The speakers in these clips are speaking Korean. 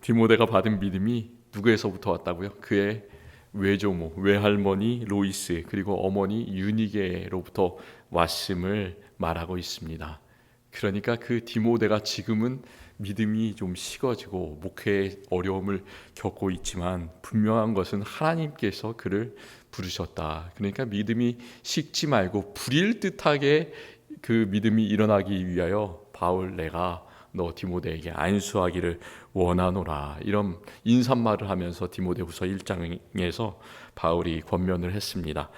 디모데가 받은 믿음이 누구에서부터 왔다고요? 그의 외조모, 외할머니 로이스 그리고 어머니 유니게로부터 왔음을 말하고 있습니다. 그러니까 그 디모데가 지금은 믿음이 좀 식어지고 목회에 어려움을 겪고 있지만 분명한 것은 하나님께서 그를 부르셨다. 그러니까 믿음이 식지 말고 불일 듯하게 그 믿음이 일어나기 위하여 바울 내가 너 디모데에게 안수하기를 원하노라, 이런 인사말을 하면서 디모데후서 1장에서 바울이 권면을 했습니다.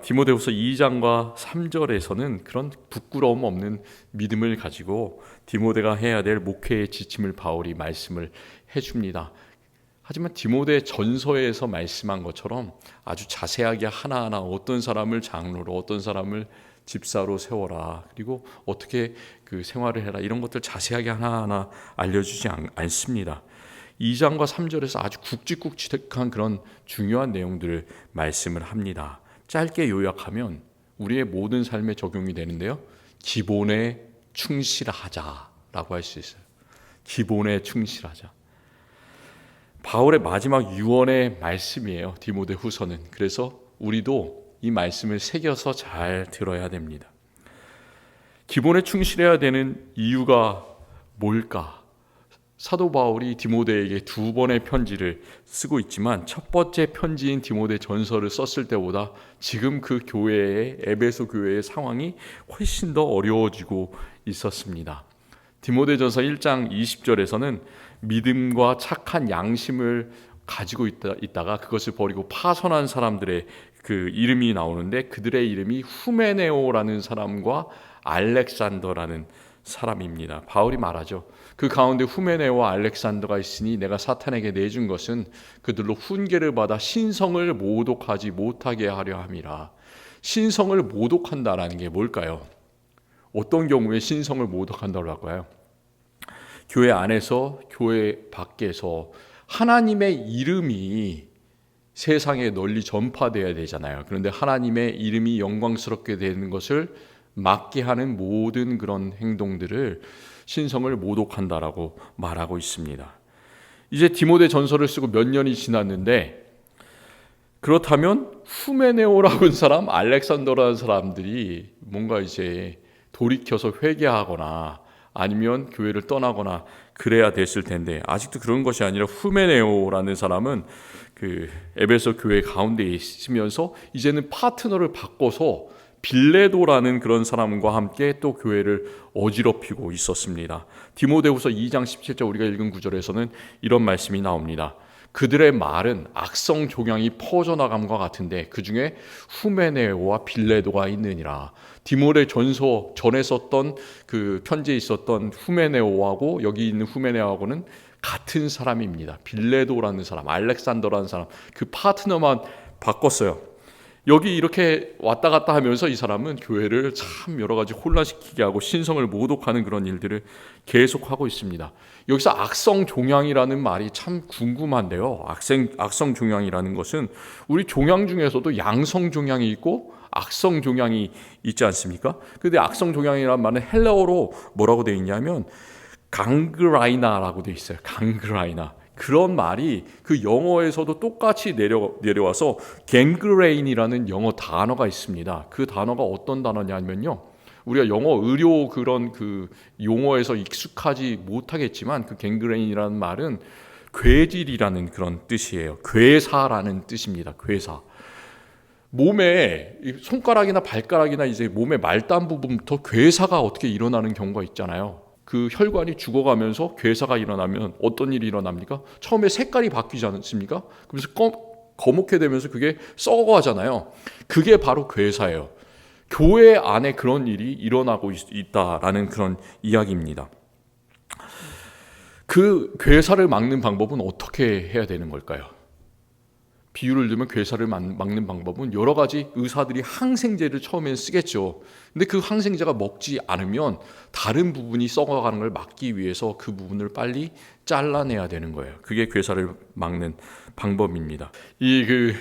디모데후서 2장과 3절에서는 그런 부끄러움 없는 믿음을 가지고 디모데가 해야 될 목회의 지침을 바울이 말씀을 해줍니다. 하지만 디모데 전서에서 말씀한 것처럼 아주 자세하게 하나하나 어떤 사람을 장로로, 어떤 사람을 집사로 세워라, 그리고 어떻게 그 생활을 해라, 이런 것들 자세하게 하나하나 알려주지 않습니다. 2장과 3절에서 아주 굵직굵직한 그런 중요한 내용들을 말씀을 합니다. 짧게 요약하면 우리의 모든 삶에 적용이 되는데요, 기본에 충실하자라고 할 수 있어요. 기본에 충실하자. 바울의 마지막 유언의 말씀이에요, 디모데 후서는. 그래서 우리도 이 말씀을 새겨서 잘 들어야 됩니다. 기본에 충실해야 되는 이유가 뭘까? 사도 바울이 디모데에게 2번의 편지를 쓰고 있지만 첫 번째 편지인 디모데 전서를 썼을 때보다 지금 그 교회의, 에베소 교회의 상황이 훨씬 더 어려워지고 있었습니다. 디모데전서 1장 20절에서는 믿음과 착한 양심을 가지고 있다가 그것을 버리고 파선한 사람들의 그 이름이 나오는데, 그들의 이름이 후메네오라는 사람과 알렉산더라는 사람입니다. 바울이 말하죠. 그 가운데 후메네오와 알렉산더가 있으니 내가 사탄에게 내준 것은 그들로 훈계를 받아 신성을 모독하지 못하게 하려 함이라. 신성을 모독한다라는 게 뭘까요? 어떤 경우에 신성을 모독한다고 할까요? 교회 안에서, 교회 밖에서 하나님의 이름이 세상에 널리 전파되어야 되잖아요. 그런데 하나님의 이름이 영광스럽게 되는 것을 막게 하는 모든 그런 행동들을 신성을 모독한다라고 말하고 있습니다. 이제 디모데 전서를 쓰고 몇 년이 지났는데, 그렇다면 후메네오라고 하는 사람, 알렉산더라는 사람들이 뭔가 이제 돌이켜서 회개하거나 아니면 교회를 떠나거나 그래야 됐을 텐데, 아직도 그런 것이 아니라 후메네오라는 사람은 그 에베소 교회 가운데 있으면서 이제는 파트너를 바꿔서 빌레도라는 그런 사람과 함께 또 교회를 어지럽히고 있었습니다. 디모데후서 2장 17절 우리가 읽은 구절에서는 이런 말씀이 나옵니다. 그들의 말은 악성 종양이 퍼져나감과 같은데 그 중에 후메네오와 빌레도가 있느니라. 디모데 전서 전에 썼던 그 편지에 있었던 후메네오하고 여기 있는 후메네오하고는 같은 사람입니다. 빌레도라는 사람, 알렉산더라는 사람, 그 파트너만 바꿨어요. 여기 이렇게 왔다 갔다 하면서 이 사람은 교회를 참 여러 가지 혼란시키게 하고 신성을 모독하는 그런 일들을 계속하고 있습니다. 여기서 악성 종양이라는 말이 참 궁금한데요. 악성 종양이라는 것은 우리 종양 중에서도 양성 종양이 있고 악성 종양이 있지 않습니까? 그런데 악성 종양이라는 말은 헬라어로 뭐라고 되어 있냐면 강그라이나라고 되어 있어요. 강그라이나. 그런 말이 그 영어에서도 똑같이 내려와서 갱그레인이라는 영어 단어가 있습니다. 그 단어가 어떤 단어냐면요, 우리가 영어 의료 그런 그 용어에서 익숙하지 못하겠지만 그 갱그레인이라는 말은 괴질이라는 그런 뜻이에요. 괴사라는 뜻입니다. 괴사. 몸에 손가락이나 발가락이나 이제 몸의 말단 부분부터 괴사가 어떻게 일어나는 경우가 있잖아요. 그 혈관이 죽어가면서 괴사가 일어나면 어떤 일이 일어납니까? 처음에 색깔이 바뀌지 않습니까? 그래서 거목해 되면서 그게 썩어가잖아요. 그게 바로 괴사예요. 교회 안에 그런 일이 일어나고 있다라는 그런 이야기입니다. 그 괴사를 막는 방법은 어떻게 해야 되는 걸까요? 비유를 들면 괴사를 막는 방법은 여러 가지 의사들이 항생제를 처음엔 쓰겠죠. 근데 그 항생제가 먹지 않으면 다른 부분이 썩어가는 걸 막기 위해서 그 부분을 빨리 잘라내야 되는 거예요. 그게 괴사를 막는 방법입니다. 이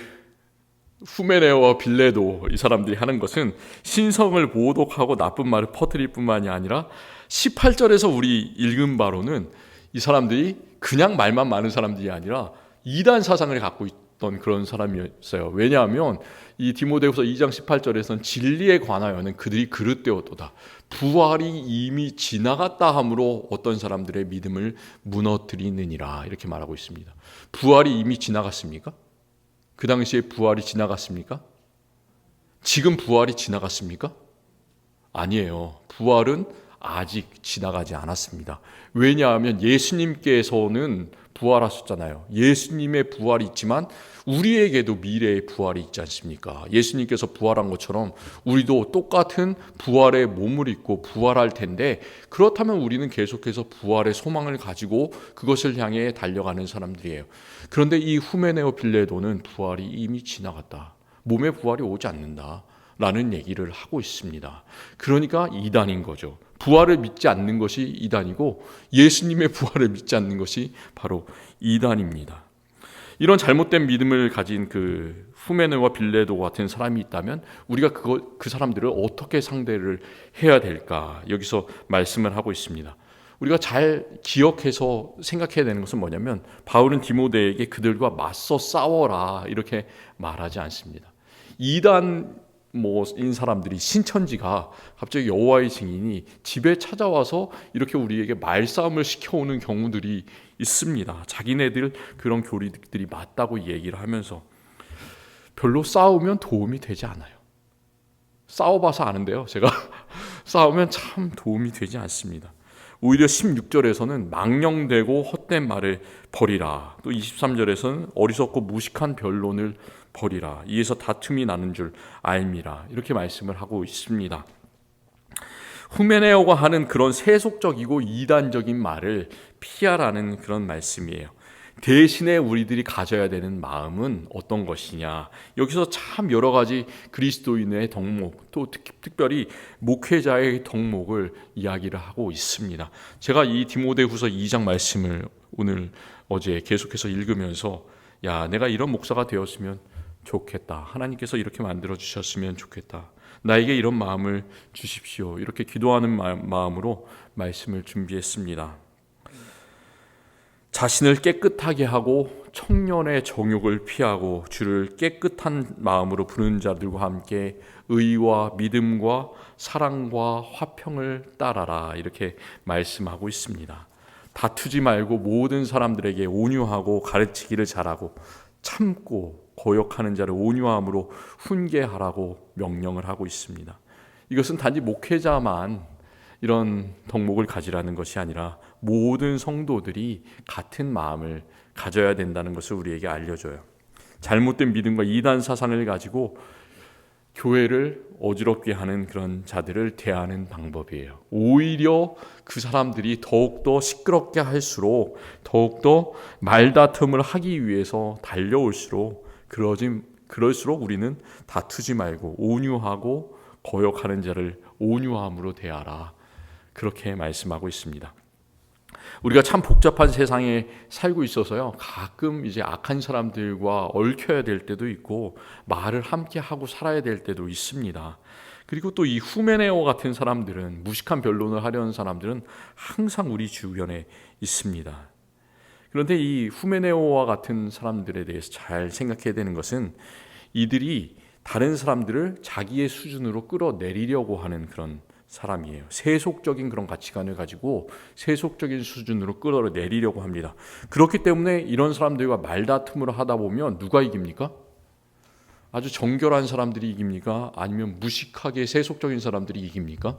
후메네오와 빌레도 이 사람들이 하는 것은 신성을 모독하고 나쁜 말을 퍼뜨릴 뿐만이 아니라 18절에서 우리 읽은 바로는 이 이 사람들이 그냥 말만 많은 사람들이 아니라 이단 사상을 갖고 있던 그런 사람이었어요. 왜냐하면 이 디모데후서 2장 18절에서는 진리에 관하여는 그들이 그릇되었도다. 부활이 이미 지나갔다 함으로 어떤 사람들의 믿음을 무너뜨리느니라 이렇게 말하고 있습니다. 부활이 이미 지나갔습니까? 그 당시에 부활이 지나갔습니까? 지금 부활이 지나갔습니까? 아니에요. 부활은 아직 지나가지 않았습니다. 왜냐하면 예수님께서는 부활하셨잖아요. 예수님의 부활이 있지만 우리에게도 미래의 부활이 있지 않습니까? 예수님께서 부활한 것처럼 우리도 똑같은 부활의 몸을 입고 부활할 텐데, 그렇다면 우리는 계속해서 부활의 소망을 가지고 그것을 향해 달려가는 사람들이에요. 그런데 이 후메네오 빌레도는 부활이 이미 지나갔다. 몸의 부활이 오지 않는다. 라는 얘기를 하고 있습니다. 그러니까 이단인 거죠. 부활을 믿지 않는 것이 이단이고 예수님의 부활을 믿지 않는 것이 바로 이단입니다. 이런 잘못된 믿음을 가진 그 후메네오와 빌레도 같은 사람이 있다면 우리가 그 사람들을 어떻게 상대를 해야 될까? 여기서 말씀을 하고 있습니다. 우리가 잘 기억해서 생각해야 되는 것은 뭐냐면, 바울은 디모데에게 그들과 맞서 싸워라 이렇게 말하지 않습니다. 이단 인 사람들이, 신천지가 갑자기 여호와의 증인이 집에 찾아와서 이렇게 우리에게 말싸움을 시켜오는 경우들이 있습니다. 자기네들 그런 교리들이 맞다고 얘기를 하면서 별로 싸우면 도움이 되지 않아요. 싸워봐서 아는데요, 제가 싸우면 참 도움이 되지 않습니다. 오히려 16절에서는 망령되고 헛된 말을 버리라. 또 23절에서는 어리석고 무식한 변론을 버리라. 이에서 다툼이 나는 줄 알미라. 이렇게 말씀을 하고 있습니다. 후메네오가 하는 그런 세속적이고 이단적인 말을 피하라는 그런 말씀이에요. 대신에 우리들이 가져야 되는 마음은 어떤 것이냐. 여기서 참 여러 가지 그리스도인의 덕목, 또 특별히 목회자의 덕목을 이야기를 하고 있습니다. 제가 이 디모데후서 2장 말씀을 어제 계속해서 읽으면서, 내가 이런 목사가 되었으면 좋겠다. 하나님께서 이렇게 만들어 주셨으면 좋겠다. 나에게 이런 마음을 주십시오. 이렇게 기도하는 마음으로 말씀을 준비했습니다. 자신을 깨끗하게 하고 청년의 정욕을 피하고 주를 깨끗한 마음으로 부르는 자들과 함께 의와 믿음과 사랑과 화평을 따라라. 이렇게 말씀하고 있습니다. 다투지 말고 모든 사람들에게 온유하고 가르치기를 잘하고 참고 거역하는 자를 온유함으로 훈계하라고 명령을 하고 있습니다. 이것은 단지 목회자만 이런 덕목을 가지라는 것이 아니라 모든 성도들이 같은 마음을 가져야 된다는 것을 우리에게 알려줘요. 잘못된 믿음과 이단 사상을 가지고 교회를 어지럽게 하는 그런 자들을 대하는 방법이에요. 오히려 그 사람들이 더욱더 시끄럽게 할수록, 더욱더 말다툼을 하기 위해서 달려올수록, 그럴수록 우리는 다투지 말고 온유하고 거역하는 자를 온유함으로 대하라. 그렇게 말씀하고 있습니다. 우리가 참 복잡한 세상에 살고 있어서요, 가끔 이제 악한 사람들과 얽혀야 될 때도 있고 말을 함께 하고 살아야 될 때도 있습니다. 그리고 또 이 후메네오 같은 사람들은, 무식한 변론을 하려는 사람들은 항상 우리 주변에 있습니다. 그런데 이 후메네오와 같은 사람들에 대해서 잘 생각해야 되는 것은, 이들이 다른 사람들을 자기의 수준으로 끌어내리려고 하는 그런 사람이에요. 세속적인 그런 가치관을 가지고 세속적인 수준으로 끌어내리려고 합니다. 그렇기 때문에 이런 사람들과 말다툼을 하다 보면 누가 이깁니까? 아주 정결한 사람들이 이깁니까? 아니면 무식하게 세속적인 사람들이 이깁니까?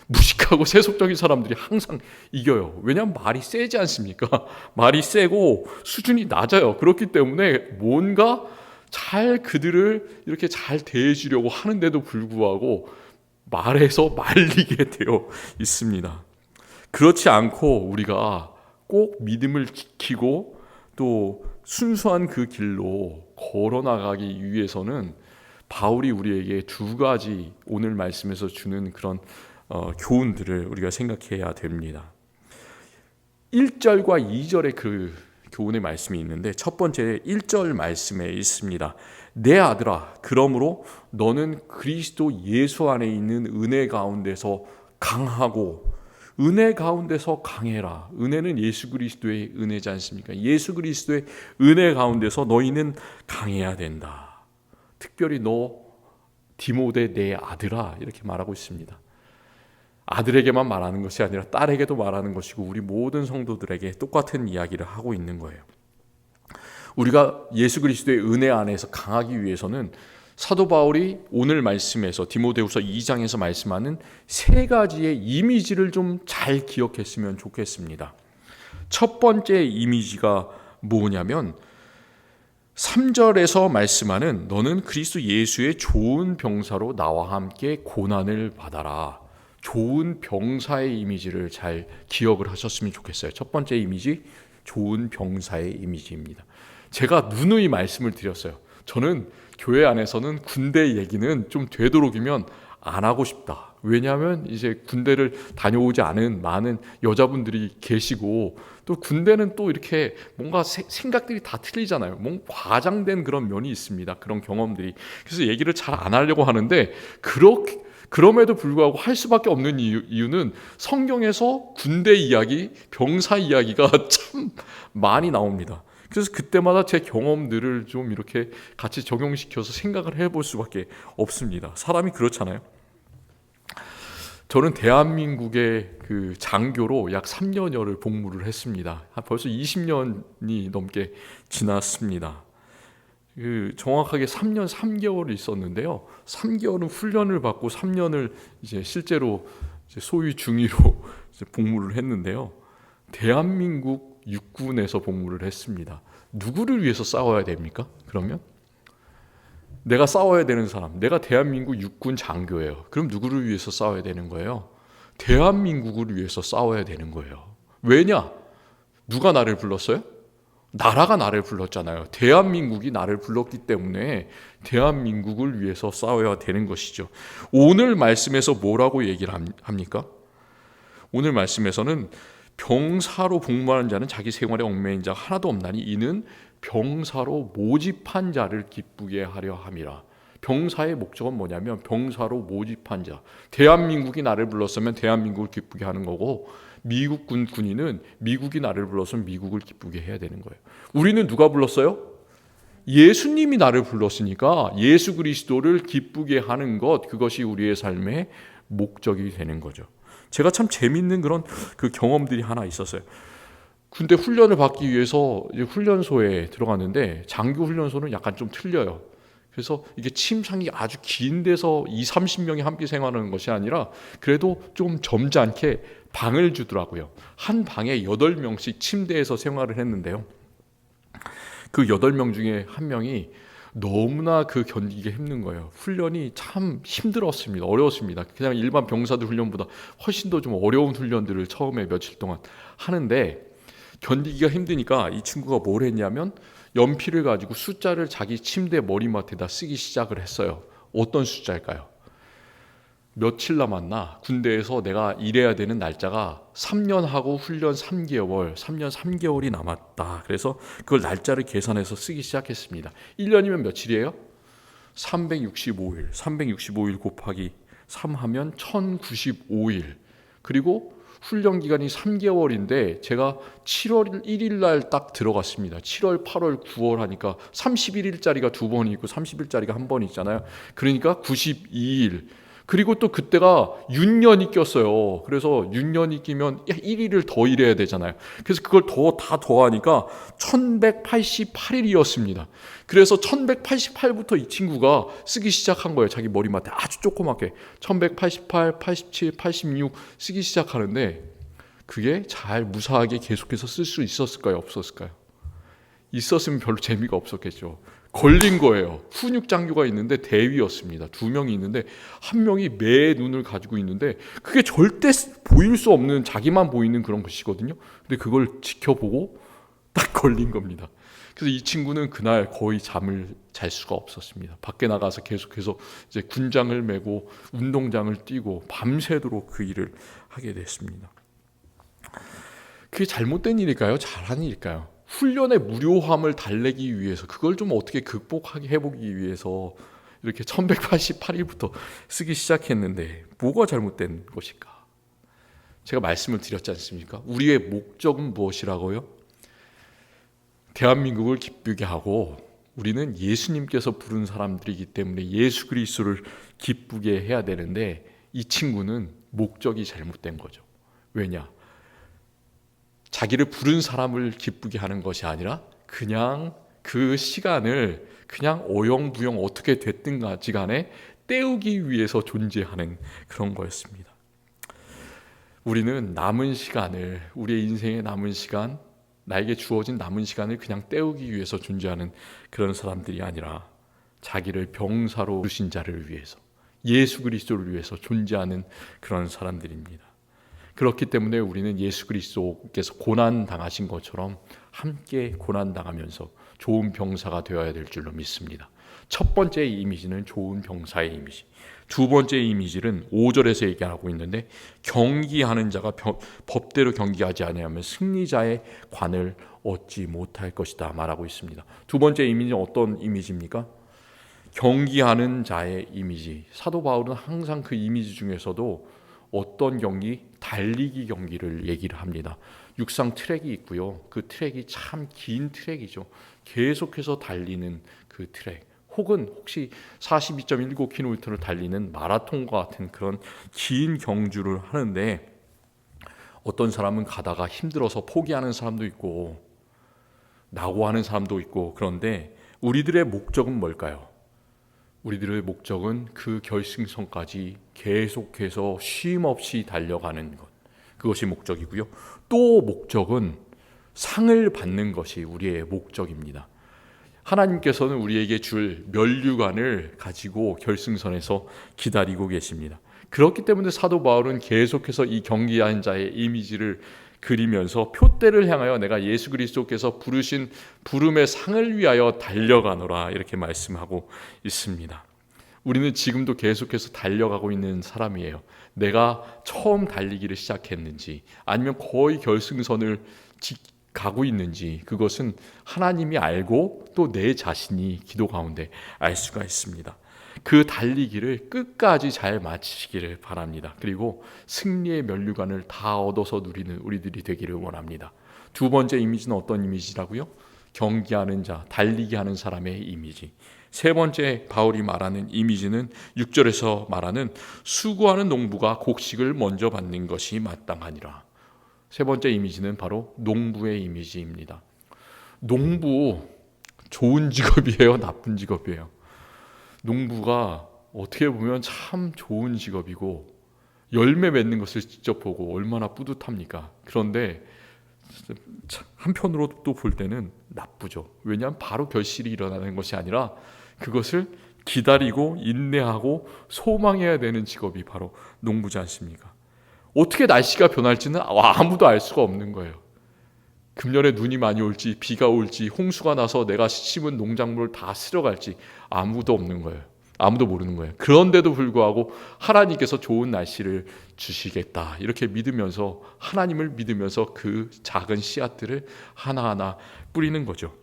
무식하고 세속적인 사람들이 항상 이겨요. 왜냐하면 말이 세지 않습니까? 말이 세고 수준이 낮아요. 그렇기 때문에 뭔가 잘 그들을 이렇게 잘 대해주려고 하는데도 불구하고 말해서 말리게 되어 있습니다. 그렇지 않고 우리가 꼭 믿음을 지키고 또 순수한 그 길로 걸어나가기 위해서는 바울이 우리에게 두 가지 오늘 말씀에서 주는 그런 교훈들을 우리가 생각해야 됩니다. 1절과 2절의 그 교훈의 말씀이 있는데, 첫 번째 1절 말씀에 있습니다. 내 아들아, 그러므로 너는 그리스도 예수 안에 있는 은혜 가운데서 강하고 은혜 가운데서 강해라. 은혜는 예수 그리스도의 은혜지 않습니까? 예수 그리스도의 은혜 가운데서 너희는 강해야 된다. 특별히 너 디모데 내 아들아, 이렇게 말하고 있습니다. 아들에게만 말하는 것이 아니라 딸에게도 말하는 것이고 우리 모든 성도들에게 똑같은 이야기를 하고 있는 거예요. 우리가 예수 그리스도의 은혜 안에서 강하기 위해서는 사도 바울이 오늘 말씀에서 디모데후서 2장에서 말씀하는 세 가지의 이미지를 좀 잘 기억했으면 좋겠습니다. 첫 번째 이미지가 뭐냐면 3절에서 말씀하는 너는 그리스도 예수의 좋은 병사로 나와 함께 고난을 받아라. 좋은 병사의 이미지를 잘 기억을 하셨으면 좋겠어요. 첫 번째 이미지, 좋은 병사의 이미지입니다. 제가 누누이 말씀을 드렸어요. 저는 교회 안에서는 군대 얘기는 좀 되도록이면 안 하고 싶다. 왜냐하면 이제 군대를 다녀오지 않은 많은 여자분들이 계시고 또 군대는 또 이렇게 뭔가 생각들이 다 틀리잖아요. 뭔가 과장된 그런 면이 있습니다. 그런 경험들이. 그래서 얘기를 잘 안 하려고 하는데 그럼에도 불구하고 할 수밖에 없는 이유는 성경에서 군대 이야기, 병사 이야기가 참 많이 나옵니다. 그래서 그때마다 제 경험들을 좀 이렇게 같이 적용시켜서 생각을 해볼 수밖에 없습니다. 사람이 그렇잖아요. 저는 대한민국의 그 장교로 약 3년여를 복무를 했습니다. 벌써 20년이 넘게 지났습니다. 정확하게 3년 3개월을 있었는데요. 3개월은 훈련을 받고 3년을 이제 실제로 이제 소위 중위로 이제 복무를 했는데요. 대한민국 육군에서 복무를 했습니다. 누구를 위해서 싸워야 됩니까? 그러면 내가 싸워야 되는 사람, 내가 대한민국 육군 장교예요. 그럼 누구를 위해서 싸워야 되는 거예요? 대한민국을 위해서 싸워야 되는 거예요. 왜냐? 누가 나를 불렀어요? 나라가 나를 불렀잖아요. 대한민국이 나를 불렀기 때문에 대한민국을 위해서 싸워야 되는 것이죠. 오늘 말씀에서 뭐라고 얘기를 합니까? 오늘 말씀에서는 병사로 복무하는 자는 자기 생활에 얽매인 자가 하나도 없나니 이는 병사로 모집한 자를 기쁘게 하려 함이라. 병사의 목적은 뭐냐면 병사로 모집한 자. 대한민국이 나를 불렀으면 대한민국을 기쁘게 하는 거고 미국 군인은 미국이 나를 불렀으면 미국을 기쁘게 해야 되는 거예요. 우리는 누가 불렀어요? 예수님이 나를 불렀으니까 예수 그리스도를 기쁘게 하는 것, 그것이 우리의 삶의 목적이 되는 거죠. 제가 참 재밌는 그런 그 경험들이 하나 있었어요. 군대 훈련을 받기 위해서 이제 훈련소에 들어갔는데 장교 훈련소는 약간 좀 틀려요. 그래서 이게 침상이 아주 긴 데서 20-30명이 함께 생활하는 것이 아니라 그래도 좀 점잖게 방을 주더라고요. 한 방에 8명씩 침대에서 생활을 했는데요. 그 8명 중에 한 명이 너무나 그 견디기 힘든 거예요. 훈련이 참 힘들었습니다. 어려웠습니다. 그냥 일반 병사들 훈련보다 훨씬 더 좀 어려운 훈련들을 처음에 며칠 동안 하는데 견디기가 힘드니까 이 친구가 뭘 했냐면 연필을 가지고 숫자를 자기 침대 머리맡에다 쓰기 시작을 했어요. 어떤 숫자일까요? 며칠 남았나? 군대에서 내가 일해야 되는 날짜가 3년 하고 훈련 3개월, 3년 3개월이 남았다. 그래서 그걸 날짜를 계산해서 쓰기 시작했습니다. 1년이면 며칠이에요? 365일. 365일 곱하기 3 하면 1095일. 그리고 훈련 기간이 3개월인데 제가 7월 1일 날 딱 들어갔습니다. 7월, 8월, 9월 하니까 31일짜리가 2번 있고 30일짜리가 한 번 있잖아요. 그러니까 92일. 그리고 또 그때가 윤년이 꼈어요. 그래서 윤년이 끼면 1일을 더 일해야 되잖아요. 그래서 그걸 다 더하니까 1188일이었습니다. 그래서 1188부터 이 친구가 쓰기 시작한 거예요. 자기 머리맡에 아주 조그맣게 1188, 87, 86 쓰기 시작하는데 그게 잘 무사하게 계속해서 쓸 수 있었을까요? 없었을까요? 있었으면 별로 재미가 없었겠죠. 걸린 거예요. 훈육 장교가 있는데 대위였습니다. 2명이 있는데 한 명이 매 눈을 가지고 있는데 그게 절대 보일 수 없는 자기만 보이는 그런 것이거든요. 근데 그걸 지켜보고 딱 걸린 겁니다. 그래서 이 친구는 그날 거의 잠을 잘 수가 없었습니다. 밖에 나가서 계속해서 이제 군장을 메고 운동장을 뛰고 밤새도록 그 일을 하게 됐습니다. 그게 잘못된 일일까요? 잘한 일일까요? 훈련의 무료함을 달래기 위해서 그걸 좀 어떻게 극복하게 해보기 위해서 이렇게 1188일부터 쓰기 시작했는데 뭐가 잘못된 것일까? 제가 말씀을 드렸지 않습니까? 우리의 목적은 무엇이라고요? 대한민국을 기쁘게 하고 우리는 예수님께서 부른 사람들이기 때문에 예수 그리스도를 기쁘게 해야 되는데 이 친구는 목적이 잘못된 거죠. 왜냐? 자기를 부른 사람을 기쁘게 하는 것이 아니라 그냥 그 시간을 그냥 어영부영 어떻게 됐든지 간에 때우기 위해서 존재하는 그런 거였습니다. 우리는 남은 시간을, 우리의 인생의 남은 시간, 나에게 주어진 남은 시간을 그냥 때우기 위해서 존재하는 그런 사람들이 아니라 자기를 병사로 부르신 자를 위해서, 예수 그리스도를 위해서 존재하는 그런 사람들입니다. 그렇기 때문에 우리는 예수 그리스도께서 고난 당하신 것처럼 함께 고난 당하면서 좋은 병사가 되어야 될 줄로 믿습니다. 첫 번째 이미지는 좋은 병사의 이미지. 두 번째 이미지는 5절에서 얘기하고 있는데 경기하는 자가 법대로 경기하지 아니하면 승리자의 관을 얻지 못할 것이다 말하고 있습니다. 두 번째 이미지는 어떤 이미지입니까? 경기하는 자의 이미지. 사도 바울은 항상 그 이미지 중에서도 어떤 경기? 달리기 경기를 얘기를 합니다. 육상 트랙이 있고요. 그 트랙이 참 긴 트랙이죠. 계속해서 달리는 그 트랙. 혹은 혹시 42.19km를 달리는 마라톤과 같은 그런 긴 경주를 하는데 어떤 사람은 가다가 힘들어서 포기하는 사람도 있고 낙오하는 사람도 있고 그런데 우리들의 목적은 뭘까요? 우리들의 목적은 그 결승선까지 계속해서 쉼 없이 달려가는 것. 그것이 목적이고요. 또 목적은 상을 받는 것이 우리의 목적입니다. 하나님께서는 우리에게 줄 면류관을 가지고 결승선에서 기다리고 계십니다. 그렇기 때문에 사도 바울은 계속해서 이 경기하는 자의 이미지를 그리면서 표대를 향하여 내가 예수 그리스도께서 부르신 부름의 상을 위하여 달려가노라 이렇게 말씀하고 있습니다. 우리는 지금도 계속해서 달려가고 있는 사람이에요. 내가 처음 달리기를 시작했는지 아니면 거의 결승선을 가고 있는지 그것은 하나님이 알고 또 내 자신이 기도 가운데 알 수가 있습니다. 그 달리기를 끝까지 잘 마치시기를 바랍니다. 그리고 승리의 면류관을 다 얻어서 누리는 우리들이 되기를 원합니다. 두 번째 이미지는 어떤 이미지라고요? 경기하는 자, 달리기 하는 사람의 이미지. 세 번째 바울이 말하는 이미지는 6절에서 말하는 수고하는 농부가 곡식을 먼저 받는 것이 마땅하니라. 세 번째 이미지는 바로 농부의 이미지입니다. 농부 좋은 직업이에요? 나쁜 직업이에요? 농부가 어떻게 보면 참 좋은 직업이고 열매 맺는 것을 직접 보고 얼마나 뿌듯합니까? 그런데 한편으로 또 볼 때는 나쁘죠. 왜냐하면 바로 결실이 일어나는 것이 아니라 그것을 기다리고 인내하고 소망해야 되는 직업이 바로 농부지 않습니까? 어떻게 날씨가 변할지는 아무도 알 수가 없는 거예요. 금년에 눈이 많이 올지 비가 올지 홍수가 나서 내가 심은 농작물을 다 쓸어갈지 아무도 없는 거예요. 아무도 모르는 거예요. 그런데도 불구하고 하나님께서 좋은 날씨를 주시겠다 이렇게 믿으면서 하나님을 믿으면서 그 작은 씨앗들을 하나하나 뿌리는 거죠.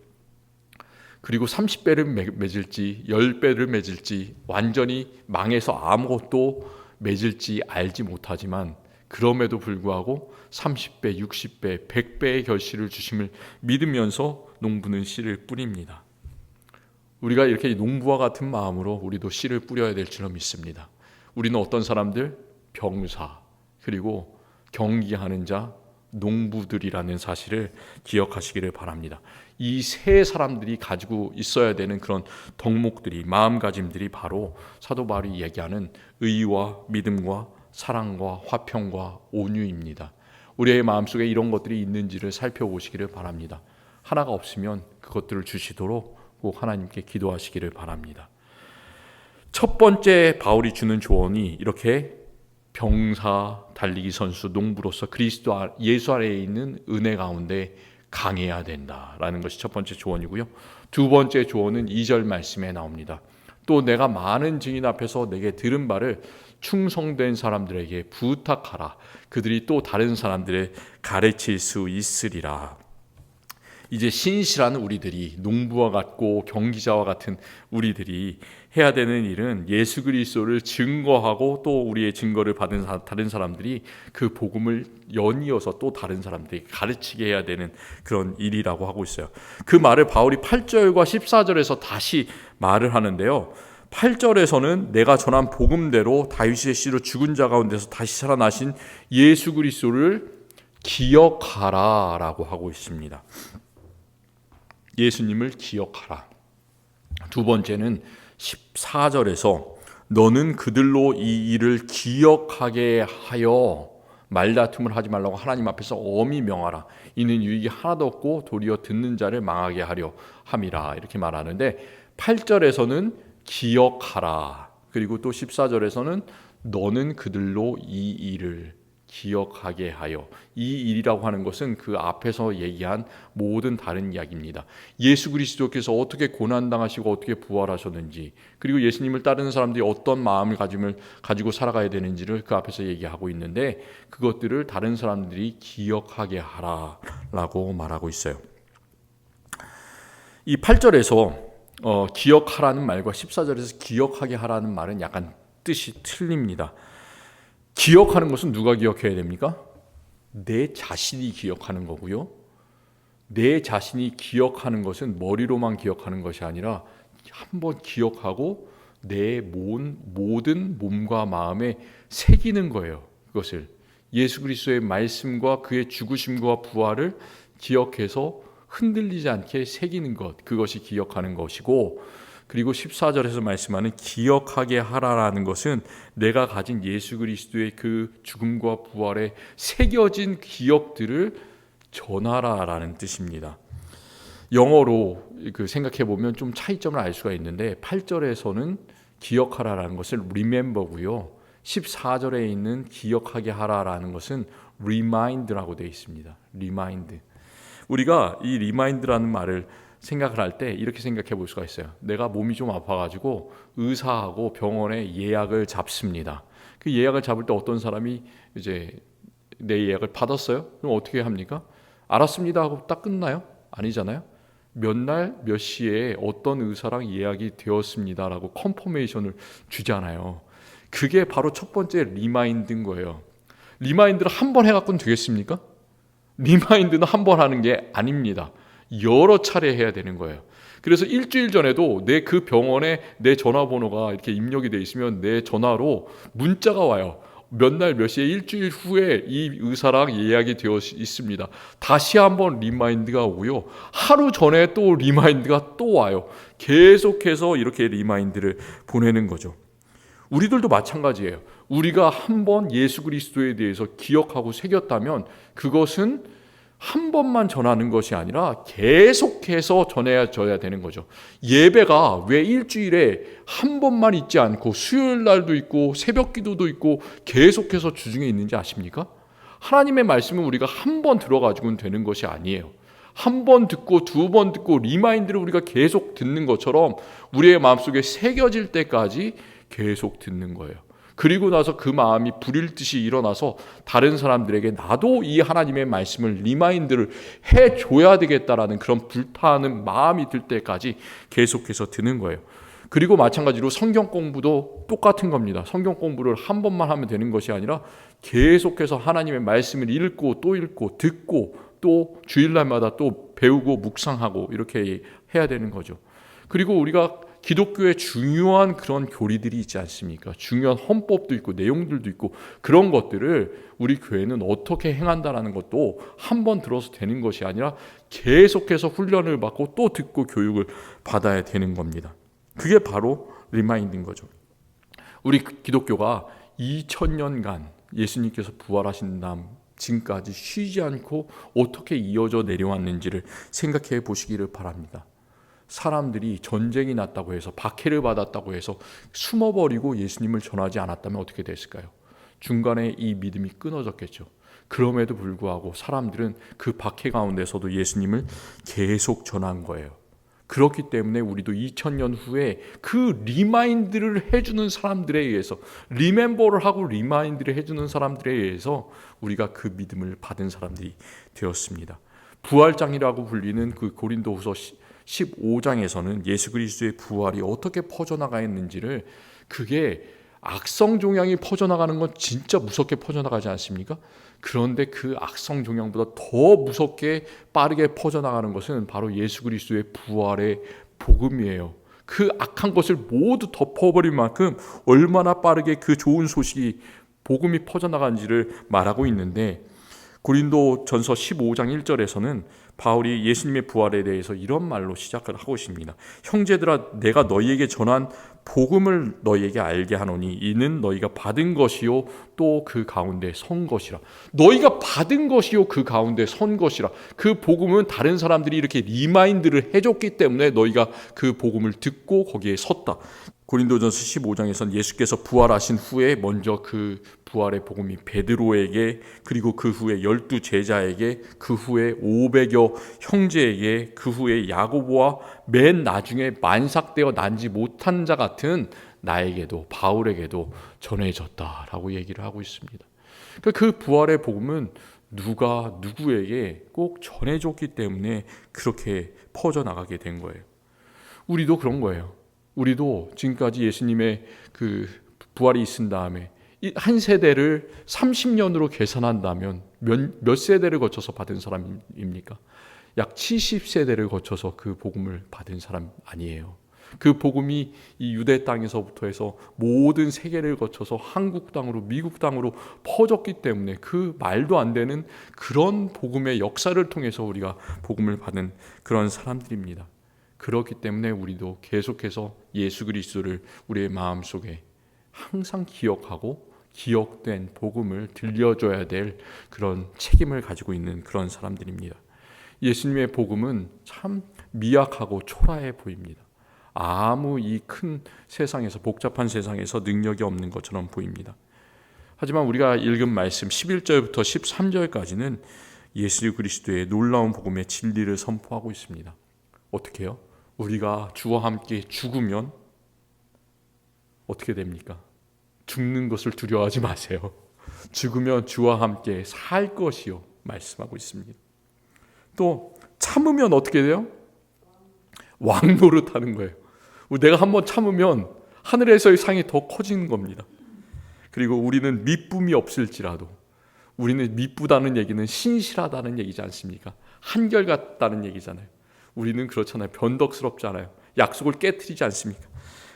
그리고 30배를 맺을지 10배를 맺을지 완전히 망해서 아무것도 맺을지 알지 못하지만 그럼에도 불구하고 30배, 60배, 100배의 결실을 주심을 믿으면서 농부는 씨를 뿌립니다. 우리가 이렇게 농부와 같은 마음으로 우리도 씨를 뿌려야 될 줄로 믿습니다. 우리는 어떤 사람들? 병사, 그리고 경기하는 자, 농부들이라는 사실을 기억하시기를 바랍니다. 이 세 사람들이 가지고 있어야 되는 그런 덕목들이, 마음가짐들이 바로 사도 바울이 얘기하는 의와 믿음과 사랑과 화평과 온유입니다. 우리의 마음속에 이런 것들이 있는지를 살펴보시기를 바랍니다. 하나가 없으면 그것들을 주시도록 꼭 하나님께 기도하시기를 바랍니다. 첫 번째 바울이 주는 조언이 이렇게 병사, 달리기 선수, 농부로서 그리스도 예수 아래에 있는 은혜 가운데 강해야 된다라는 것이 첫 번째 조언이고요. 두 번째 조언은 2절 말씀에 나옵니다. 또 내가 많은 증인 앞에서 내게 들은 바를 충성된 사람들에게 부탁하라. 그들이 또 다른 사람들을 가르칠 수 있으리라. 이제 신실한 우리들이 농부와 같고 경기자와 같은 우리들이 해야 되는 일은 예수 그리스도를 증거하고 또 우리의 증거를 받은 다른 사람들이 그 복음을 연이어서 또 다른 사람들이 가르치게 해야 되는 그런 일이라고 하고 있어요. 그 말을 바울이 8절과 14절에서 다시 말을 하는데요. 8절에서는 내가 전한 복음대로 다윗의 씨로 죽은 자 가운데서 다시 살아나신 예수 그리스도를 기억하라 라고 하고 있습니다. 예수님을 기억하라. 두 번째는 14절에서 너는 그들로 이 일을 기억하게 하여 말다툼을 하지 말라고 하나님 앞에서 엄히 명하라. 이는 유익이 하나도 없고 도리어 듣는 자를 망하게 하려 함이라. 이렇게 말하는데 8절에서는 기억하라. 그리고 또 14절에서는 너는 그들로 이 일을 기억하게 하여. 이 일이라고 하는 것은 그 앞에서 얘기한 모든 다른 이야기입니다. 예수 그리스도께서 어떻게 고난당하시고 어떻게 부활하셨는지, 그리고 예수님을 따르는 사람들이 어떤 마음을 가지고 살아가야 되는지를 그 앞에서 얘기하고 있는데, 그것들을 다른 사람들이 기억하게 하라라고 말하고 있어요. 이 8절에서 기억하라는 말과 14절에서 기억하게 하라는 말은 약간 뜻이 틀립니다. 기억하는 것은 누가 기억해야 됩니까? 내 자신이 기억하는 거고요. 내 자신이 기억하는 것은 머리로만 기억하는 것이 아니라 한번 기억하고 내 모든 몸과 마음에 새기는 거예요. 그것을 예수 그리스도의 말씀과 그의 죽으심과 부활을 기억해서 흔들리지 않게 새기는 것, 그것이 기억하는 것이고, 그리고 14절에서 말씀하는 기억하게 하라라는 것은 내가 가진 예수 그리스도의 그 죽음과 부활에 새겨진 기억들을 전하라라는 뜻입니다. 영어로 생각해 보면 좀 차이점을 알 수가 있는데 8절에서는 기억하라라는 것을 remember고요. 14절에 있는 기억하게 하라라는 것은 remind라고 되어 있습니다. remind. 우리가 이 remind라는 말을 생각을 할 때 이렇게 생각해 볼 수가 있어요. 내가 몸이 좀 아파가지고 의사하고 병원에 예약을 잡습니다. 그 예약을 잡을 때 어떤 사람이 이제 내 예약을 받았어요? 그럼 어떻게 합니까? 알았습니다 하고 딱 끝나요? 아니잖아요. 몇 날 몇 시에 어떤 의사랑 예약이 되었습니다라고 컨퍼메이션을 주잖아요. 그게 바로 첫 번째 리마인드인 거예요. 리마인드를 한 번 해갖고는 되겠습니까? 리마인드는 한 번 하는 게 아닙니다. 여러 차례 해야 되는 거예요. 그래서 일주일 전에도 내 그 병원에 내 전화번호가 이렇게 입력이 돼 있으면 내 전화로 문자가 와요. 몇 날 몇 시에 일주일 후에 이 의사랑 예약이 되어 있습니다. 다시 한번 리마인드가 오고요. 하루 전에 또 리마인드가 또 와요. 계속해서 이렇게 리마인드를 보내는 거죠. 우리들도 마찬가지예요. 우리가 한번 예수 그리스도에 대해서 기억하고 새겼다면 그것은 한 번만 전하는 것이 아니라 계속해서 전해져야 되는 거죠. 예배가 왜 일주일에 한 번만 있지 않고 수요일 날도 있고 새벽 기도도 있고 계속해서 주중에 있는지 아십니까? 하나님의 말씀은 우리가 한 번 들어가지고는 되는 것이 아니에요. 한 번 듣고 두 번 듣고 리마인드를 우리가 계속 듣는 것처럼 우리의 마음속에 새겨질 때까지 계속 듣는 거예요. 그리고 나서 그 마음이 불일 듯이 일어나서 다른 사람들에게 나도 이 하나님의 말씀을 리마인드를 해줘야 되겠다라는 그런 불타는 마음이 들 때까지 계속해서 드는 거예요. 그리고 마찬가지로 성경 공부도 똑같은 겁니다. 성경 공부를 한 번만 하면 되는 것이 아니라 계속해서 하나님의 말씀을 읽고 또 읽고 듣고 또 주일날마다 또 배우고 묵상하고 이렇게 해야 되는 거죠. 그리고 우리가 기독교의 중요한 그런 교리들이 있지 않습니까? 중요한 헌법도 있고 내용들도 있고 그런 것들을 우리 교회는 어떻게 행한다라는 것도 한 번 들어서 되는 것이 아니라 계속해서 훈련을 받고 또 듣고 교육을 받아야 되는 겁니다. 그게 바로 리마인드인 거죠. 우리 기독교가 2000년간 예수님께서 부활하신 다음 지금까지 쉬지 않고 어떻게 이어져 내려왔는지를 생각해 보시기를 바랍니다. 사람들이 전쟁이 났다고 해서 박해를 받았다고 해서 숨어버리고 예수님을 전하지 않았다면 어떻게 됐을까요? 중간에 이 믿음이 끊어졌겠죠. 그럼에도 불구하고 사람들은 그 박해 가운데서도 예수님을 계속 전한 거예요. 그렇기 때문에 우리도 2000년 후에 그 리마인드를 해주는 사람들에 의해서 리멤버를 하고 리마인드를 해주는 사람들에 의해서 우리가 그 믿음을 받은 사람들이 되었습니다. 부활장이라고 불리는 그 고린도후서 15장에서는 예수 그리스도의 부활이 어떻게 퍼져나가 있는지를, 그게 악성 종양이 퍼져나가는 건 진짜 무섭게 퍼져나가지 않습니까? 그런데 그 악성 종양보다 더 무섭게 빠르게 퍼져나가는 것은 바로 예수 그리스도의 부활의 복음이에요. 그 악한 것을 모두 덮어버릴 만큼 얼마나 빠르게 그 좋은 소식이, 복음이 퍼져나간지를 말하고 있는데, 고린도전서 15장 1절에서는 바울이 예수님의 부활에 대해서 이런 말로 시작을 하고 있습니다. 형제들아, 내가 너희에게 전한 복음을 너희에게 알게 하노니 이는 너희가 받은 것이요 또 그 가운데 선 것이라. 너희가 받은 것이요 그 가운데 선 것이라. 그 복음은 다른 사람들이 이렇게 리마인드를 해줬기 때문에 너희가 그 복음을 듣고 거기에 섰다. 고린도전서 15장에서는 예수께서 부활하신 후에 먼저 그 부활의 복음이 베드로에게, 그리고 그 후에 12 제자에게, 그 후에 500여 형제에게, 그 후에 야고보와 맨 나중에 만삭되어 난지 못한 자 같은 나에게도, 바울에게도 전해졌다라고 얘기를 하고 있습니다. 그 부활의 복음은 누가 누구에게 꼭 전해줬기 때문에 그렇게 퍼져나가게 된 거예요. 우리도 그런 거예요. 우리도 지금까지 예수님의 그 부활이 있은 다음에 한 세대를 30년으로 계산한다면 몇 세대를 거쳐서 받은 사람입니까? 약 70세대를 거쳐서 그 복음을 받은 사람 아니에요. 그 복음이 이 유대 땅에서부터 해서 모든 세계를 거쳐서 한국 땅으로, 미국 땅으로 퍼졌기 때문에 그 말도 안 되는 그런 복음의 역사를 통해서 우리가 복음을 받은 그런 사람들입니다. 그렇기 때문에 우리도 계속해서 예수 그리스도를 우리의 마음속에 항상 기억하고 기억된 복음을 들려줘야 될 그런 책임을 가지고 있는 그런 사람들입니다. 예수님의 복음은 참 미약하고 초라해 보입니다. 아무 이 큰 세상에서, 복잡한 세상에서 능력이 없는 것처럼 보입니다. 하지만 우리가 읽은 말씀 11절부터 13절까지는 예수 그리스도의 놀라운 복음의 진리를 선포하고 있습니다. 어떻게 해요? 우리가 주와 함께 죽으면 어떻게 됩니까? 죽는 것을 두려워하지 마세요. 죽으면 주와 함께 살 것이요 말씀하고 있습니다. 또 참으면 어떻게 돼요? 왕 노릇하는 거예요. 내가 한번 참으면 하늘에서의 상이 더 커지는 겁니다. 그리고 우리는 미쁨이 없을지라도, 우리는 미쁘다는 얘기는 신실하다는 얘기지 않습니까? 한결같다는 얘기잖아요. 우리는 그렇잖아요. 변덕스럽잖아요. 약속을 깨트리지 않습니까?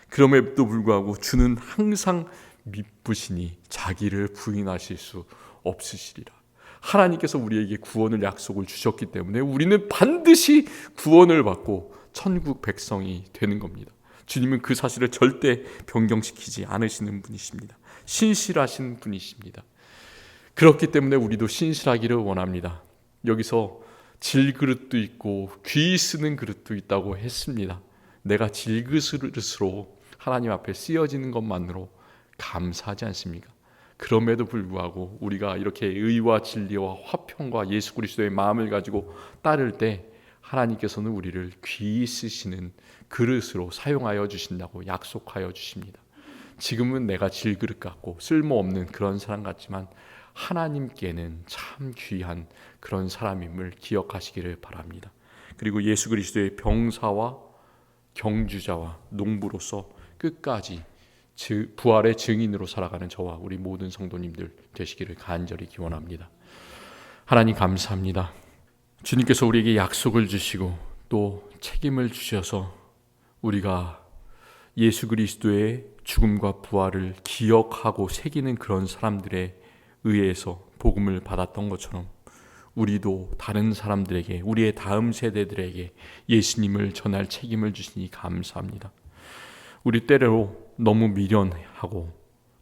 그럼에도 불구하고 주는 항상 미쁘시니 자기를 부인하실 수 없으시리라. 하나님께서 우리에게 구원을 약속을 주셨기 때문에 우리는 반드시 구원을 받고 천국 백성이 되는 겁니다. 주님은 그 사실을 절대 변경시키지 않으시는 분이십니다. 신실하신 분이십니다. 그렇기 때문에 우리도 신실하기를 원합니다. 여기서 질그릇도 있고 귀 쓰는 그릇도 있다고 했습니다. 내가 질그릇으로 하나님 앞에 쓰여지는 것만으로 감사하지 않습니까? 그럼에도 불구하고 우리가 이렇게 의와 진리와 화평과 예수 그리스도의 마음을 가지고 따를 때 하나님께서는 우리를 귀 쓰시는 그릇으로 사용하여 주신다고 약속하여 주십니다. 지금은 내가 질그릇 같고 쓸모없는 그런 사람 같지만 하나님께는 참 귀한 그런 사람임을 기억하시기를 바랍니다. 그리고 예수 그리스도의 병사와 경주자와 농부로서 끝까지 부활의 증인으로 살아가는 저와 우리 모든 성도님들 되시기를 간절히 기원합니다. 하나님 감사합니다. 주님께서 우리에게 약속을 주시고 또 책임을 주셔서 우리가 예수 그리스도의 죽음과 부활을 기억하고 새기는 그런 사람들에 의해서 복음을 받았던 것처럼 우리도 다른 사람들에게, 우리의 다음 세대들에게 예수님을 전할 책임을 주시니 감사합니다. 우리 때로 너무 미련하고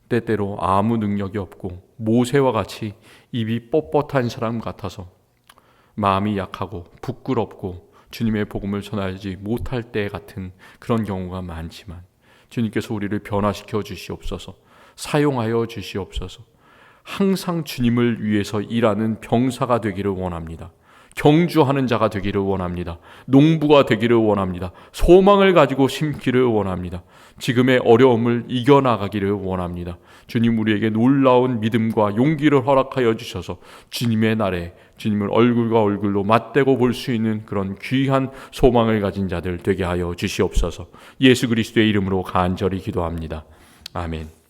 때때로 아무 능력이 없고 모세와 같이 입이 뻣뻣한 사람 같아서 마음이 약하고 부끄럽고 주님의 복음을 전하지 못할 때 같은 그런 경우가 많지만 주님께서 우리를 변화시켜 주시옵소서, 사용하여 주시옵소서. 항상 주님을 위해서 일하는 병사가 되기를 원합니다. 경주하는 자가 되기를 원합니다. 농부가 되기를 원합니다. 소망을 가지고 심기를 원합니다. 지금의 어려움을 이겨나가기를 원합니다. 주님 우리에게 놀라운 믿음과 용기를 허락하여 주셔서 주님의 날에 주님을 얼굴과 얼굴로 맞대고 볼 수 있는 그런 귀한 소망을 가진 자들 되게 하여 주시옵소서. 예수 그리스도의 이름으로 간절히 기도합니다. 아멘.